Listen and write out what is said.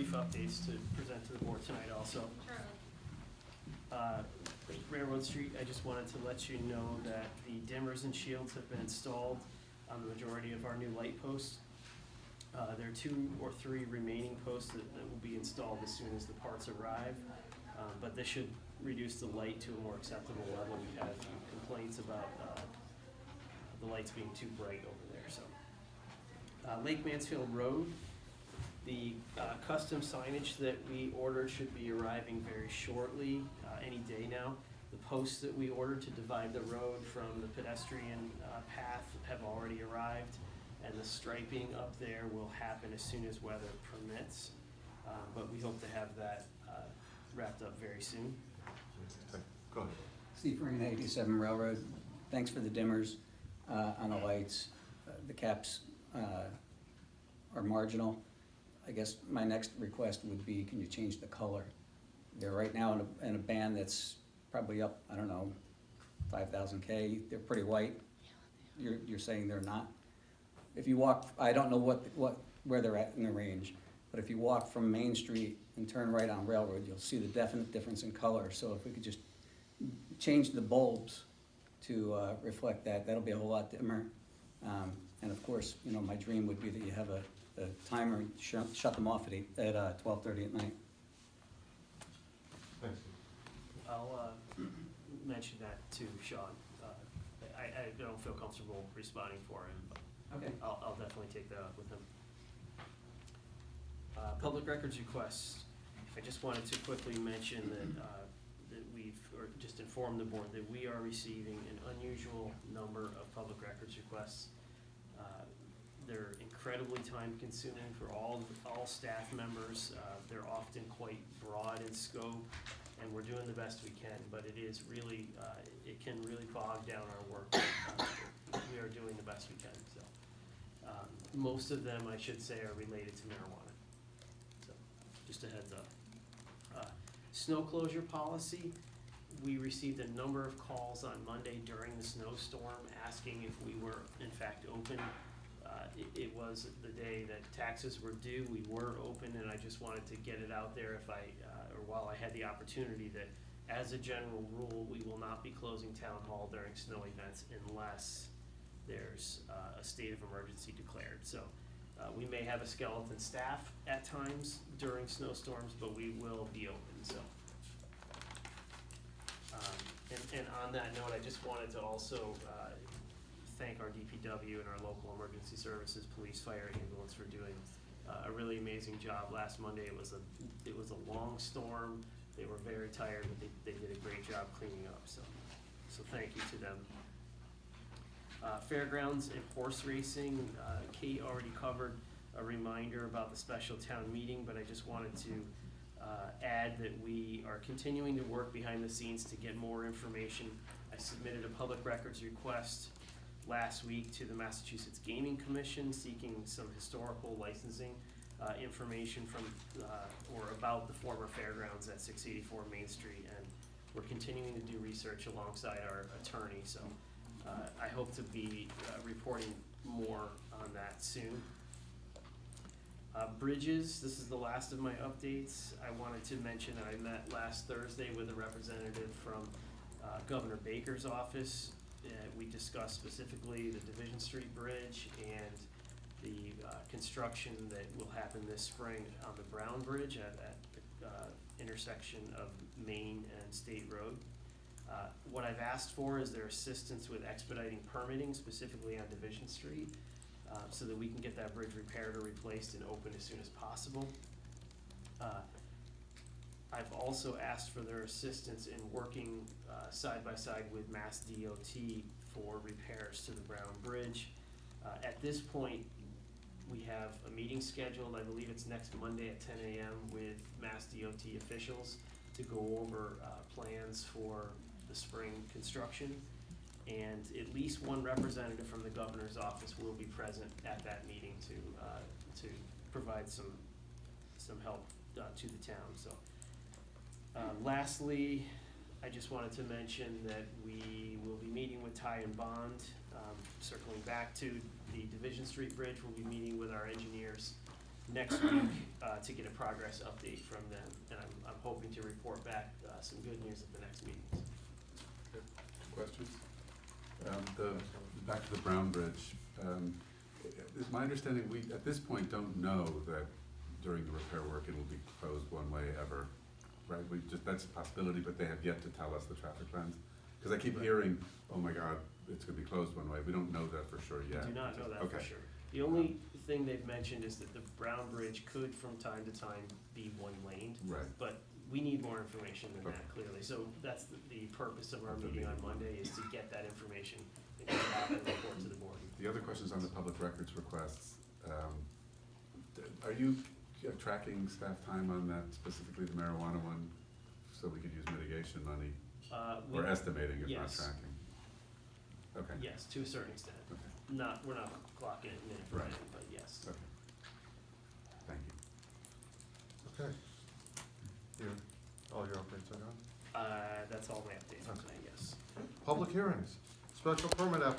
brief updates to present to the board tonight also. Railroad Street, I just wanted to let you know that the dimmers and shields have been installed on the majority of our new light posts. There are 2 or 3 remaining posts that will be installed as soon as the parts arrive, but this should reduce the light to a more acceptable level. We've had a few complaints about the lights being too bright over there. So, Lake Mansfield Road, the custom signage that we ordered should be arriving very shortly, any day now. The posts that we ordered to divide the road from the pedestrian path have already arrived, and the striping up there will happen as soon as weather permits. But we hope to have that wrapped up very soon. Go ahead. Steve Farina, 87 Railroad. Thanks for the dimmers on the lights. The caps are marginal. I guess my next request would be, can you change the color? They're right now in a band that's probably up, I don't know, 5,000 K. They're pretty white. You're saying they're not? If you walk, I don't know where they're at in the range, but if you walk from Main Street and turn right on Railroad, you'll see the definite difference in color. So if we could just change the bulbs to reflect that, that'll be a whole lot dimmer. And of course, you know, my dream would be that you have a timer and shut them off at 12:30 at night. Thanks. I'll mention that to Sean. I don't feel comfortable responding for him, but Okay. I'll definitely take that up with him. Public records requests. I just wanted to quickly mention that or just inform the board that we are receiving an unusual number of public records requests. They're incredibly time consuming for all staff members. They're often quite broad in scope, and we're doing the best we can, but it is really, it can really bog down our work. We are doing the best we can, so. Most of them, I should say, are related to marijuana. So, just a heads up. Snow closure policy, we received a number of calls on Monday during the snowstorm asking if we were in fact open. It was the day that taxes were due. We were open, and I just wanted to get it out there or while I had the opportunity, that as a general rule, we will not be closing town hall during snow events unless there's a state of emergency declared. So we may have a skeleton staff at times during snowstorms, but we will be open. So, and on that note, I just wanted to also thank our DPW and our local emergency services, police, fire, ambulance for doing a really amazing job. Last Monday it was a long storm. They were very tired, but they did a great job cleaning up. So thank you to them. Fairgrounds and horse racing. Kate already covered a reminder about the special town meeting, but I just wanted to add that we are continuing to work behind the scenes to get more information. I submitted a public records request last week to the Massachusetts Gaming Commission seeking some historical licensing information from or about the former fairgrounds at 684 Main Street, and we're continuing to do research alongside our attorney. So I hope to be reporting more on that soon. Bridges, this is the last of my updates. I wanted to mention that I met last Thursday with a representative from Governor Baker's office. We discussed specifically the Division Street Bridge and the construction that will happen this spring on the Brown Bridge at the intersection of Main and State Road. What I've asked for is their assistance with expediting permitting, specifically on Division Street, so that we can get that bridge repaired or replaced and open as soon as possible. I've also asked for their assistance in working side by side with Mass DOT for repairs to the Brown Bridge. At this point, we have a meeting scheduled, I believe it's next Monday at 10 a.m. with Mass DOT officials to go over plans for the spring construction. And at least one representative from the governor's office will be present at that meeting to provide some help to the town. So, lastly, I just wanted to mention that we will be meeting with Ty and Bond. Circling back to the Division Street Bridge, we'll be meeting with our engineers next week, to get a progress update from them. And I'm hoping to report back, some good news at the next meeting. Questions? Back to the Brown Bridge. It's my understanding, we, at this point, don't know that during the repair work it will be closed one way ever, right? We just, that's a possibility, but they have yet to tell us the traffic plans. Because I keep hearing, oh my God, it's gonna be closed one way. We don't know that for sure yet. Do not know that for Okay. sure. The only thing they've mentioned is that the Brown Bridge could from time to time be one-laned, Right. but we need more information than Okay. that clearly. So that's the purpose of our Of the meeting on meeting. Monday, is to get that information and come back and report to the board. The other questions on the public records requests, are you tracking staff time on that, specifically the marijuana one, so we could use mitigation money? Or estimating if not yes. tracking? Okay. Yes, to a certain extent. Okay, We're not clocking it minute for Right. minute, but yes. okay. Thank you. Okay. All your updates are done? That's all my updates for tonight, yes. Public hearings, special permit